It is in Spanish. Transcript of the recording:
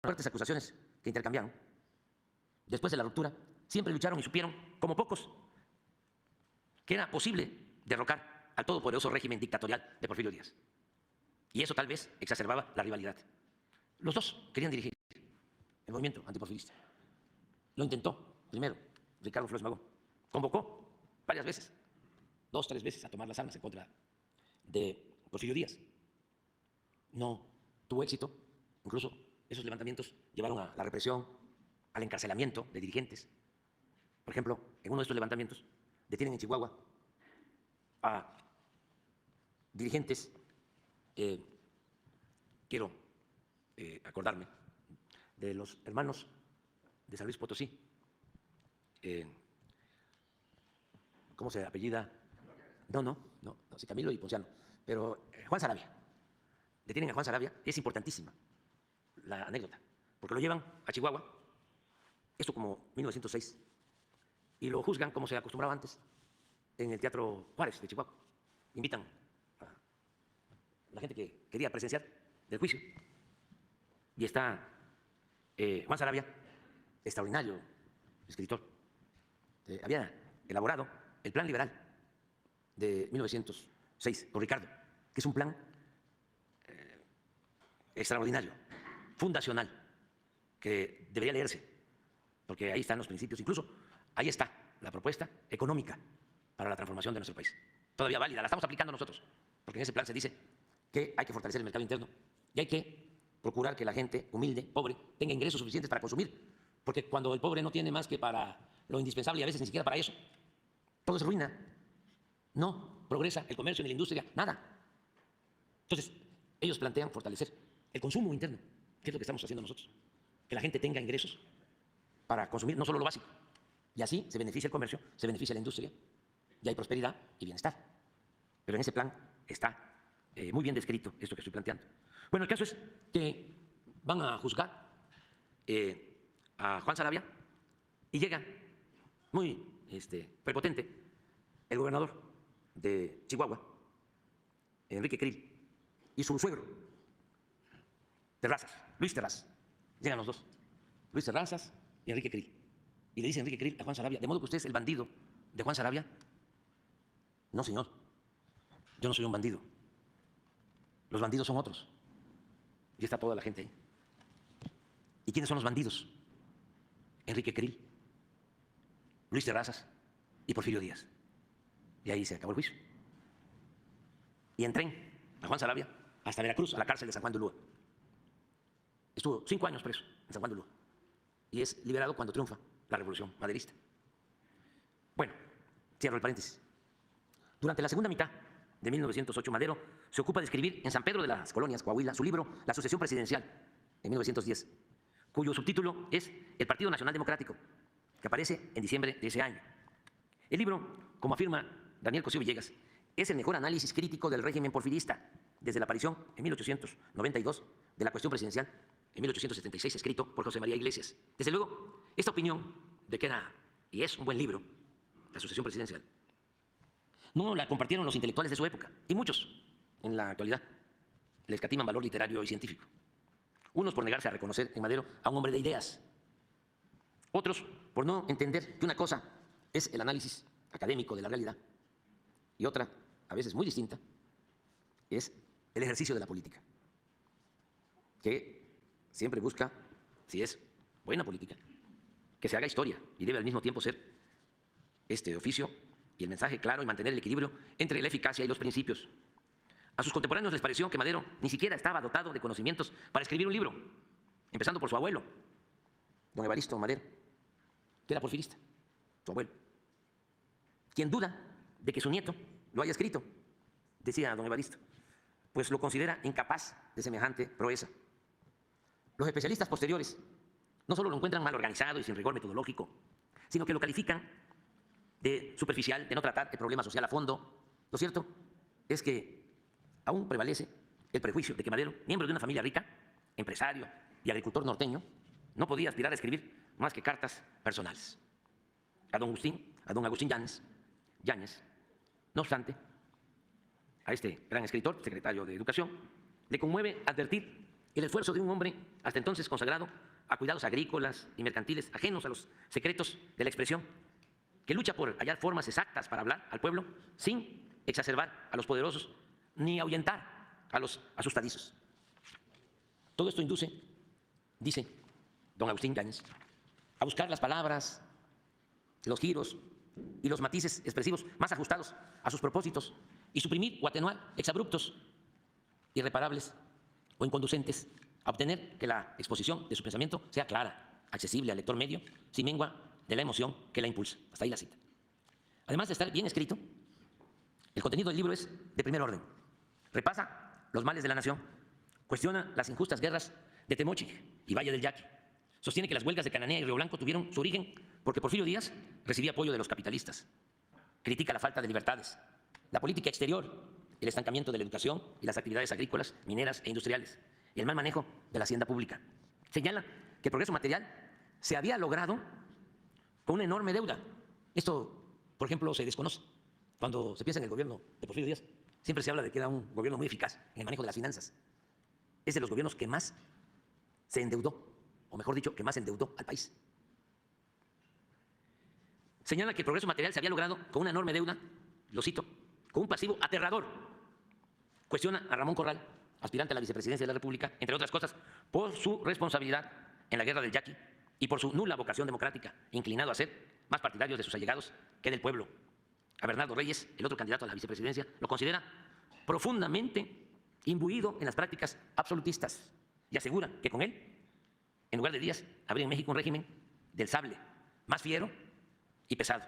fuertes acusaciones que intercambiaron. Después de la ruptura, siempre lucharon y supieron, como pocos, que era posible derrocar al todopoderoso régimen dictatorial de Porfirio Díaz. Y eso tal vez exacerbaba la rivalidad. Los dos querían dirigir el movimiento antiporfirista. Lo intentó primero Ricardo Flores Magón. Convocó varias veces, 2, 3 veces, a tomar las armas en contra de Porfirio Díaz. No tuvo éxito. Incluso esos levantamientos llevaron a la represión, al encarcelamiento de dirigentes. Por ejemplo, en uno de estos levantamientos detienen en Chihuahua a dirigentes, quiero acordarme, de los hermanos de San Luis Potosí. ¿Cómo se apellida? No, sí, Camilo y Ponciano. Pero Juan Sarabia. Detienen a Juan Sarabia. Es importantísima la anécdota, porque lo llevan a Chihuahua, esto como 1906, y lo juzgan como se acostumbraba antes en el Teatro Juárez de Chihuahua. Invitan a la gente que quería presenciar del juicio. Y está Juan Sarabia, extraordinario escritor. Había elaborado el Plan Liberal de 1906 con Ricardo, que es un plan extraordinario, fundacional, que debería leerse, porque ahí están los principios. Incluso ahí está la propuesta económica para la transformación de nuestro país. Todavía válida, la estamos aplicando nosotros, porque en ese plan se dice que hay que fortalecer el mercado interno y hay que procurar que la gente humilde, pobre, tenga ingresos suficientes para consumir, porque cuando el pobre no tiene más que para lo indispensable y a veces ni siquiera para eso, todo es ruina. No progresa el comercio ni la industria, nada. Entonces, ellos plantean fortalecer el consumo interno, que es lo que estamos haciendo nosotros, que la gente tenga ingresos para consumir no solo lo básico, y así se beneficia el comercio, se beneficia la industria, y hay prosperidad y bienestar. Pero en ese plan está muy bien descrito esto que estoy planteando. Bueno, el caso es que van a juzgar a Juan Sarabia y llega muy prepotente el gobernador de Chihuahua, Enrique Krill, y su suegro, Terrazas, Luis Terrazas. Llegan los dos, Luis Terrazas y Enrique Krill. Y le dice Enrique Krill a Juan Sarabia: ¿de modo que usted es el bandido de Juan Sarabia? No, señor, yo no soy un bandido. Los bandidos son otros. Y está toda la gente ahí. ¿Y quiénes son los bandidos? Enrique Krill, Luis Terrazas y Porfirio Díaz. Y ahí se acabó el juicio. Y en tren a Juan Sarabia hasta Veracruz, a la cárcel de San Juan de Ulúa. Estuvo 5 años preso en San Juan de Ulúa y es liberado cuando triunfa la revolución maderista. Bueno, cierro el paréntesis. Durante la segunda mitad de 1908, Madero se ocupa de escribir en San Pedro de las Colonias, Coahuila, su libro La sucesión presidencial, en 1910, cuyo subtítulo es El Partido Nacional Democrático, que aparece en diciembre de ese año. El libro, como afirma Daniel Cosío Villegas, es el mejor análisis crítico del régimen porfirista, desde la aparición en 1892 de la cuestión presidencial, en 1876, escrito por José María Iglesias. Desde luego, esta opinión de que era y es un buen libro, La sucesión presidencial, no la compartieron los intelectuales de su época, y muchos en la actualidad le escatiman valor literario y científico. Unos por negarse a reconocer en Madero a un hombre de ideas, otros por no entender que una cosa es el análisis académico de la realidad y otra, a veces muy distinta, es el ejercicio de la política, que siempre busca, si es buena política, que se haga historia y debe al mismo tiempo ser este oficio y el mensaje claro y mantener el equilibrio entre la eficacia y los principios. A sus contemporáneos les pareció que Madero ni siquiera estaba dotado de conocimientos para escribir un libro, empezando por su abuelo, don Evaristo Madero, que era porfirista, su abuelo. Quien duda de que su nieto lo haya escrito, decía don Evaristo, pues lo considera incapaz de semejante proeza. Los especialistas posteriores no solo lo encuentran mal organizado y sin rigor metodológico, sino que lo califican de superficial, de no tratar el problema social a fondo. Lo cierto es que aún prevalece el prejuicio de que Madero, miembro de una familia rica, empresario y agricultor norteño, no podía aspirar a escribir más que cartas personales a don Agustín Yáñez. No obstante, a este gran escritor, secretario de Educación, le conmueve advertir el esfuerzo de un hombre hasta entonces consagrado a cuidados agrícolas y mercantiles ajenos a los secretos de la expresión, que lucha por hallar formas exactas para hablar al pueblo sin exacerbar a los poderosos ni ahuyentar a los asustadizos. Todo esto induce, dice don Agustín Yáñez, a buscar las palabras, los giros y los matices expresivos más ajustados a sus propósitos y suprimir o atenuar exabruptos irreparables o inconducentes a obtener que la exposición de su pensamiento sea clara, accesible al lector medio, sin mengua de la emoción que la impulsa. Hasta ahí la cita. Además de estar bien escrito, el contenido del libro es de primer orden. Repasa los males de la nación, cuestiona las injustas guerras de Temochic y Valle del Yaqui, sostiene que las huelgas de Cananea y Río Blanco tuvieron su origen porque Porfirio Díaz recibía apoyo de los capitalistas, critica la falta de libertades, la política exterior, el estancamiento de la educación y las actividades agrícolas, mineras e industriales, y el mal manejo de la hacienda pública. Señala que el progreso material se había logrado con una enorme deuda. Esto, por ejemplo, se desconoce. Cuando se piensa en el gobierno de Porfirio Díaz, siempre se habla de que era un gobierno muy eficaz en el manejo de las finanzas. Es de los gobiernos que más se endeudó, o mejor dicho, que más endeudó al país. Señala que el progreso material se había logrado con una enorme deuda, lo cito, con un pasivo aterrador. Cuestiona a Ramón Corral, aspirante a la vicepresidencia de la República, entre otras cosas, por su responsabilidad en la guerra del Yaqui y por su nula vocación democrática, inclinado a ser más partidario de sus allegados que del pueblo. A Bernardo Reyes, el otro candidato a la vicepresidencia, lo considera profundamente imbuido en las prácticas absolutistas y asegura que con él, en lugar de Díaz, habría en México un régimen del sable, más fiero y pesado.